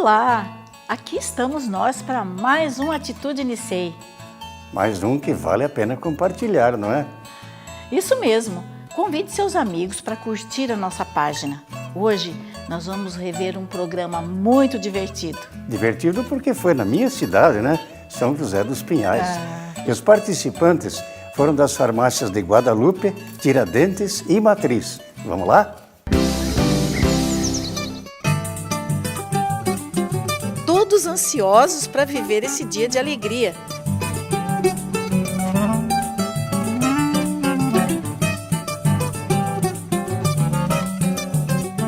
Olá! Aqui estamos nós para mais um Atitude Nicei. Mais um que vale a pena compartilhar, não é? Isso mesmo! Convide seus amigos para curtir a nossa página. Hoje nós vamos rever um programa muito divertido. Divertido porque foi na minha cidade, né? São José dos Pinhais. E os participantes foram das farmácias de Guadalupe, Tiradentes e Matriz. Vamos lá? Todos ansiosos para viver esse dia de alegria.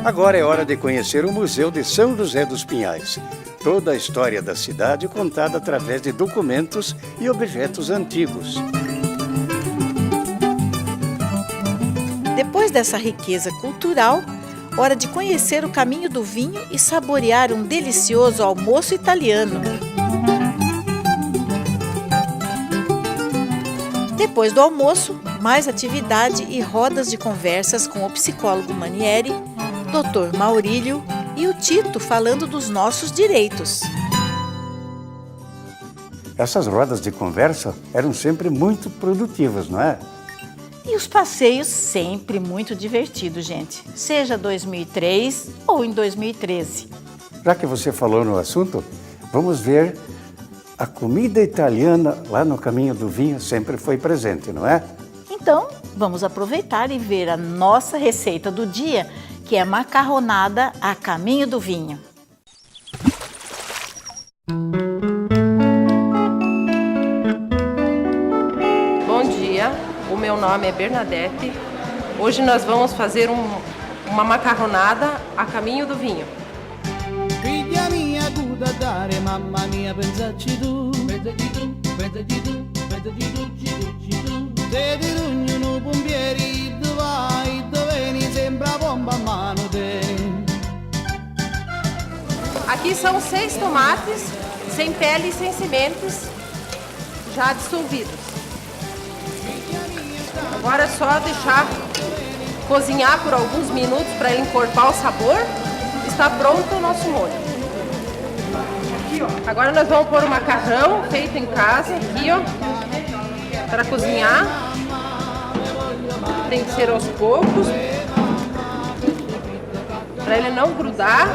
Agora é hora de conhecer o Museu de São José dos Pinhais. Toda a história da cidade contada através de documentos e objetos antigos. Depois dessa riqueza cultural, hora de conhecer o caminho do vinho e saborear um delicioso almoço italiano. Depois do almoço, mais atividade e rodas de conversas com o psicólogo Manieri, Dr. Maurílio e o Tito falando dos nossos direitos. Essas rodas de conversa eram sempre muito produtivas, não é? E os passeios sempre muito divertidos, gente. Seja 2003 ou em 2013. Já que você falou no assunto, vamos ver a comida italiana lá no Caminho do Vinho sempre foi presente, não é? Então, vamos aproveitar e ver a nossa receita do dia, que é macarronada a caminho do vinho. Bom dia, o meu nome é Bernadette. Hoje nós vamos fazer uma macarronada a caminho do vinho. Figlia mia, guda dare, mamma mia, pensaci tu, pensaci tu, pensaci tu, pensaci tu, pensaci tu. Se ti rugno no pompieri, dove vai, dove vieni, sembra bomba a mano te. Aqui são 6 tomates, sem pele e sem sementes, já dissolvidos. Agora é só deixar cozinhar por alguns minutos para ele encorpar o sabor. Está pronto o nosso molho. Agora nós vamos pôr o macarrão feito em casa aqui, ó, para cozinhar. Tem que ser aos poucos, para ele não grudar.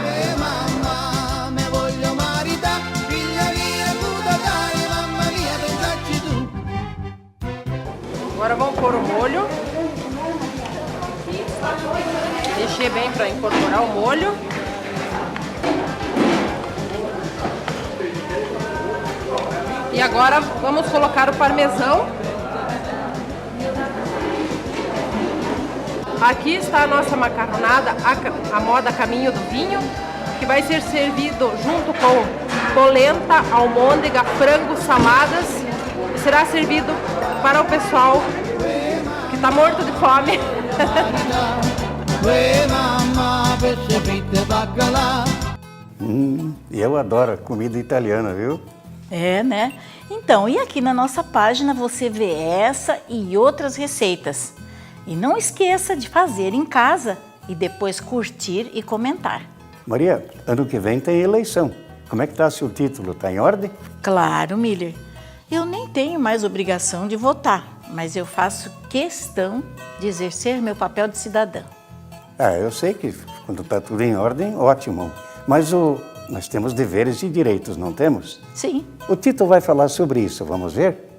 Agora vamos pôr o molho. Mexer bem para incorporar o molho. E agora vamos colocar o parmesão. Aqui está a nossa macarronada, a moda caminho do vinho, que vai ser servido junto com polenta, almôndega, frango, saladas. E será servido para o pessoal que está morto de fome. E eu adoro comida italiana, viu? É, né? Então, e aqui na nossa página você vê essa e outras receitas. E não esqueça de fazer em casa e depois curtir e comentar. Maria, ano que vem tem eleição. Como é que está seu título? Está em ordem? Claro, Miller. Eu nem tenho mais obrigação de votar, mas eu faço questão de exercer meu papel de cidadã. Eu sei que quando está tudo em ordem, ótimo. Mas nós temos deveres e direitos, não temos? Sim. O Tito vai falar sobre isso, vamos ver?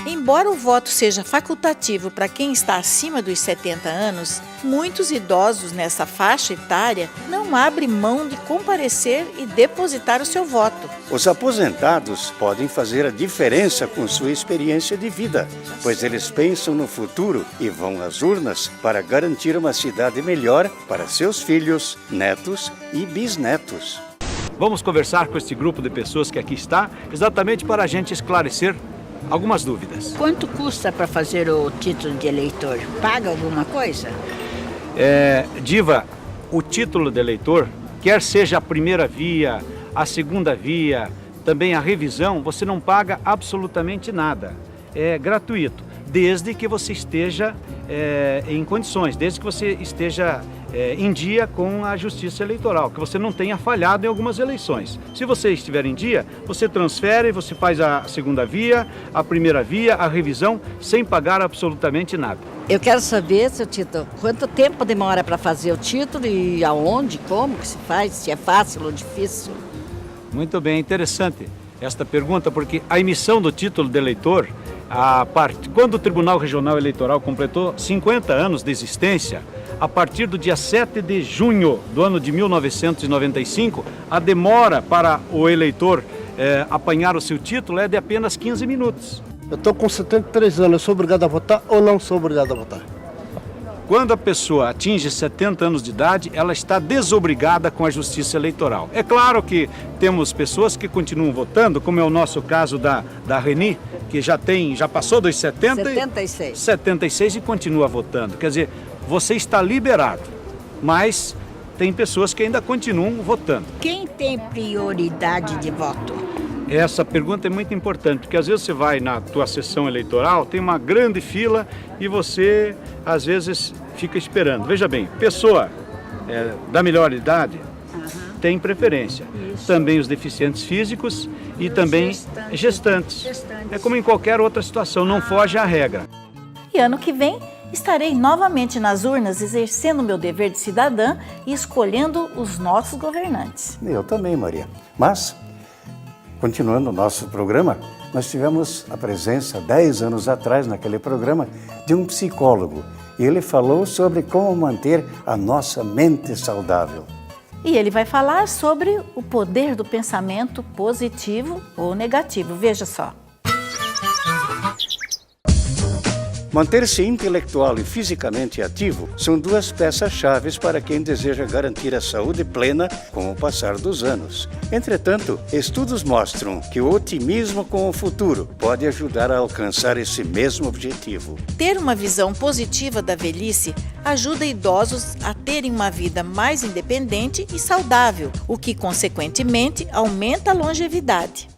Embora o voto seja facultativo para quem está acima dos 70 anos, muitos idosos nessa faixa etária não abrem mão de comparecer e depositar o seu voto. Os aposentados podem fazer a diferença com sua experiência de vida, pois eles pensam no futuro e vão às urnas para garantir uma cidade melhor para seus filhos, netos e bisnetos. Vamos conversar com este grupo de pessoas que aqui está, exatamente para a gente esclarecer algumas dúvidas. Quanto custa para fazer o título de eleitor? Paga alguma coisa? Diva, o título de eleitor, quer seja a primeira via, a segunda via, também a revisão, você não paga absolutamente nada. É gratuito, desde que você esteja em condições, desde que você esteja em dia com a Justiça Eleitoral, que você não tenha falhado em algumas eleições. Se você estiver em dia, você transfere, você faz a segunda via, a primeira via, a revisão, sem pagar absolutamente nada. Eu quero saber, seu Tito, quanto tempo demora para fazer o título e aonde, como que se faz, se é fácil ou difícil? Muito bem, interessante esta pergunta, porque a emissão do título de eleitor, quando o Tribunal Regional Eleitoral completou 50 anos de existência, a partir do dia 7 de junho do ano de 1995, a demora para o eleitor apanhar o seu título é de apenas 15 minutos. Eu estou com 73 anos, eu sou obrigado a votar ou não sou obrigado a votar? Quando a pessoa atinge 70 anos de idade, ela está desobrigada com a Justiça Eleitoral. É claro que temos pessoas que continuam votando, como é o nosso caso da Reni, que já passou dos 76 e continua votando. Quer dizer, você está liberado, mas tem pessoas que ainda continuam votando. Quem tem prioridade de voto? Essa pergunta é muito importante, porque às vezes você vai na tua sessão eleitoral, tem uma grande fila e você, às vezes, fica esperando. Veja bem, pessoa da melhor idade tem preferência. Isso. Também os deficientes físicos e também gestantes. É como em qualquer outra situação, não foge à regra. E ano que vem estarei novamente nas urnas exercendo meu dever de cidadã e escolhendo os nossos governantes. Eu também, Maria. Mas, continuando o nosso programa, nós tivemos a presença, 10 anos atrás, naquele programa, de um psicólogo. E ele falou sobre como manter a nossa mente saudável. E ele vai falar sobre o poder do pensamento positivo ou negativo. Veja só. Manter-se intelectual e fisicamente ativo são duas peças-chave para quem deseja garantir a saúde plena com o passar dos anos. Entretanto, estudos mostram que o otimismo com o futuro pode ajudar a alcançar esse mesmo objetivo. Ter uma visão positiva da velhice ajuda idosos a terem uma vida mais independente e saudável, o que, consequentemente, aumenta a longevidade.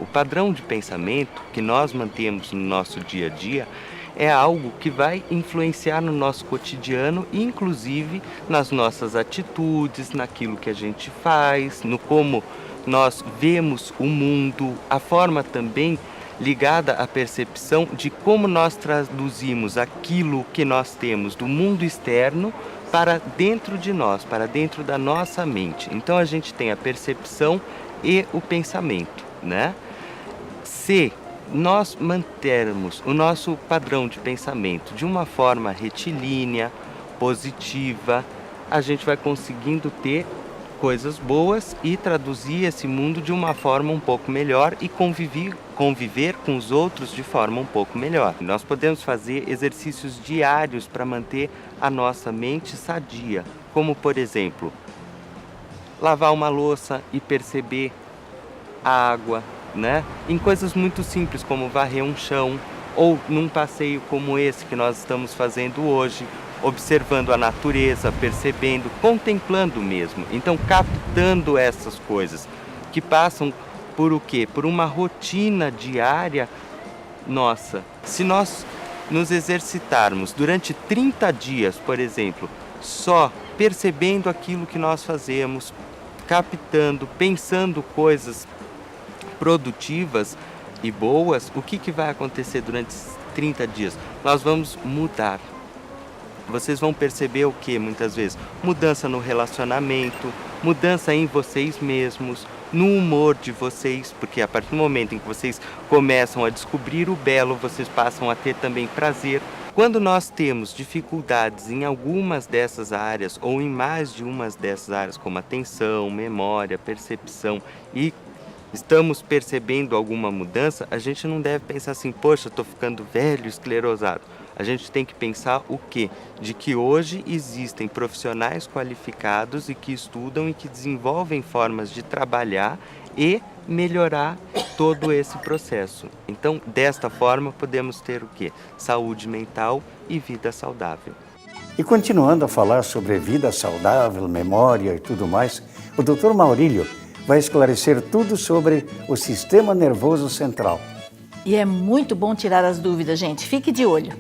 O padrão de pensamento que nós mantemos no nosso dia a dia é algo que vai influenciar no nosso cotidiano e, inclusive, nas nossas atitudes, naquilo que a gente faz, no como nós vemos o mundo, a forma também ligada à percepção de como nós traduzimos aquilo que nós temos do mundo externo para dentro de nós, para dentro da nossa mente. Então a gente tem a percepção e o pensamento, né? Se nós mantermos o nosso padrão de pensamento de uma forma retilínea, positiva, a gente vai conseguindo ter coisas boas e traduzir esse mundo de uma forma um pouco melhor e conviver com os outros de forma um pouco melhor. Nós podemos fazer exercícios diários para manter a nossa mente sadia, como, por exemplo, lavar uma louça e perceber a água, né? Em coisas muito simples como varrer um chão ou num passeio como esse que nós estamos fazendo hoje, observando a natureza, percebendo, contemplando mesmo. Então, captando essas coisas que passam por o quê? Por uma rotina diária nossa. Se nós nos exercitarmos durante 30 dias, por exemplo, só percebendo aquilo que nós fazemos, captando, pensando coisas produtivas e boas, o que vai acontecer durante 30 dias? Nós vamos mudar. Vocês vão perceber o que muitas vezes? Mudança no relacionamento, mudança em vocês mesmos, no humor de vocês, porque a partir do momento em que vocês começam a descobrir o belo, vocês passam a ter também prazer. Quando nós temos dificuldades em algumas dessas áreas ou em mais de umas dessas áreas, como atenção, memória, percepção, e estamos percebendo alguma mudança, a gente não deve pensar assim, poxa, estou ficando velho, esclerosado. A gente tem que pensar o quê? De que hoje existem profissionais qualificados e que estudam e que desenvolvem formas de trabalhar e melhorar todo esse processo. Então, desta forma, podemos ter o quê? Saúde mental e vida saudável. E continuando a falar sobre vida saudável, memória e tudo mais, o Dr. Maurílio vai esclarecer tudo sobre o sistema nervoso central. E é muito bom tirar as dúvidas, gente. Fique de olho.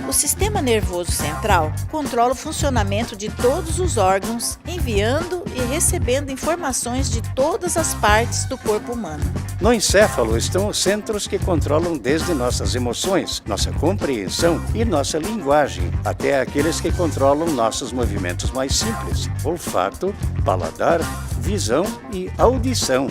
O sistema nervoso central controla o funcionamento de todos os órgãos, enviando e recebendo informações de todas as partes do corpo humano. No encéfalo estão os centros que controlam desde nossas emoções, nossa compreensão e nossa linguagem, até aqueles que controlam nossos movimentos mais simples: olfato, paladar, visão e audição.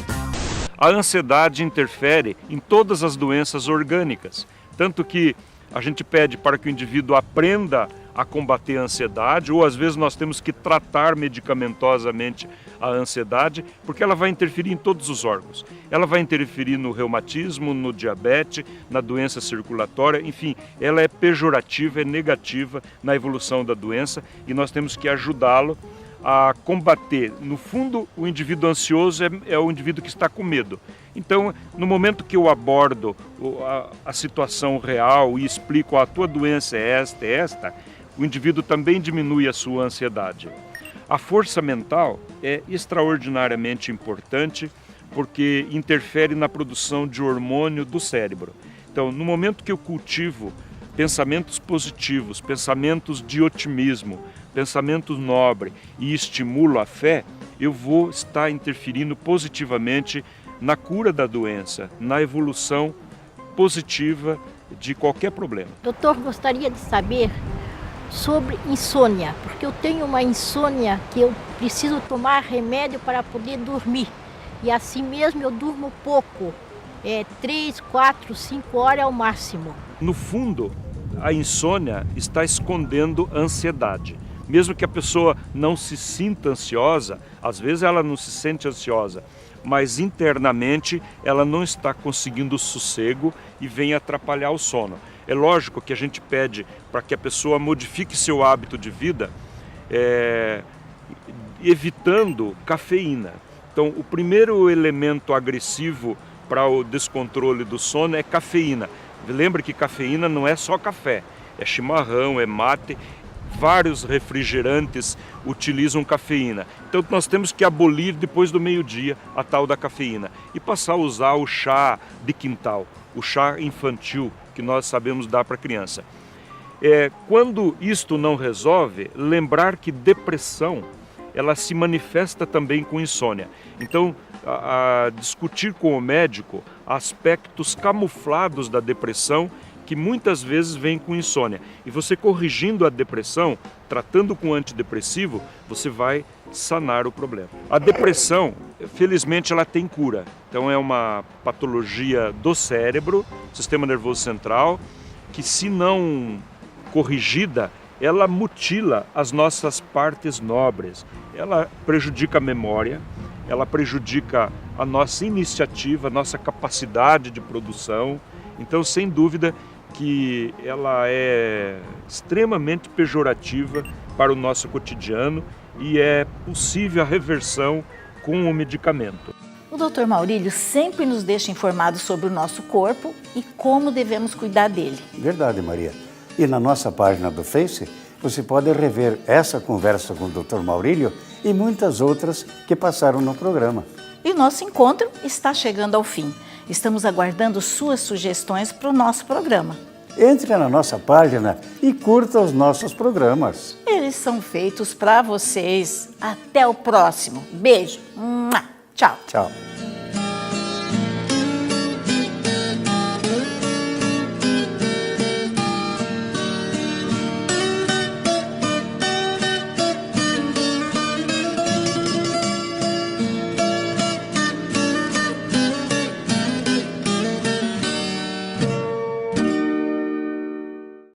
A ansiedade interfere em todas as doenças orgânicas, tanto que a gente pede para que o indivíduo aprenda a combater a ansiedade, ou às vezes nós temos que tratar medicamentosamente a ansiedade, porque ela vai interferir em todos os órgãos. Ela vai interferir no reumatismo, no diabetes, na doença circulatória, enfim, ela é pejorativa, é negativa na evolução da doença e nós temos que ajudá-lo a combater. No fundo, o indivíduo ansioso é o indivíduo que está com medo. Então, no momento que eu abordo a situação real e explico: a tua doença é esta, o indivíduo também diminui a sua ansiedade. A força mental é extraordinariamente importante porque interfere na produção de hormônio do cérebro. Então, no momento que eu cultivo pensamentos positivos, pensamentos de otimismo, pensamentos nobres e estimulo a fé, eu vou estar interferindo positivamente na cura da doença, na evolução positiva de qualquer problema. Doutor, gostaria de saber sobre insônia, porque eu tenho uma insônia que eu preciso tomar remédio para poder dormir. E assim mesmo eu durmo pouco, 3, 4, 5 horas ao máximo. No fundo, a insônia está escondendo a ansiedade. Mesmo que a pessoa não se sinta ansiosa, às vezes ela não se sente ansiosa, mas internamente ela não está conseguindo sossego e vem atrapalhar o sono. É lógico que a gente pede para que a pessoa modifique seu hábito de vida, evitando cafeína. Então, o primeiro elemento agressivo para o descontrole do sono é cafeína. Lembre que cafeína não é só café, é chimarrão, é mate. Vários refrigerantes utilizam cafeína. Então nós temos que abolir depois do meio-dia a tal da cafeína e passar a usar o chá de quintal, o chá infantil que nós sabemos dar para a criança. Quando isto não resolve, lembrar que depressão ela se manifesta também com insônia. Então, discutir com o médico aspectos camuflados da depressão que muitas vezes vem com insônia. E você corrigindo a depressão, tratando com antidepressivo, você vai sanar o problema. A depressão, felizmente, ela tem cura. Então é uma patologia do cérebro, sistema nervoso central, que se não corrigida, ela mutila as nossas partes nobres. Ela prejudica a memória, ela prejudica a nossa iniciativa, a nossa capacidade de produção. Então, sem dúvida, que ela é extremamente pejorativa para o nosso cotidiano e é possível a reversão com o medicamento. O Dr. Maurílio sempre nos deixa informados sobre o nosso corpo e como devemos cuidar dele. Verdade, Maria. E na nossa página do Face, você pode rever essa conversa com o Dr. Maurílio e muitas outras que passaram no programa. E o nosso encontro está chegando ao fim. Estamos aguardando suas sugestões para o nosso programa. Entre na nossa página e curta os nossos programas. Eles são feitos para vocês. Até o próximo. Beijo. Tchau. Tchau.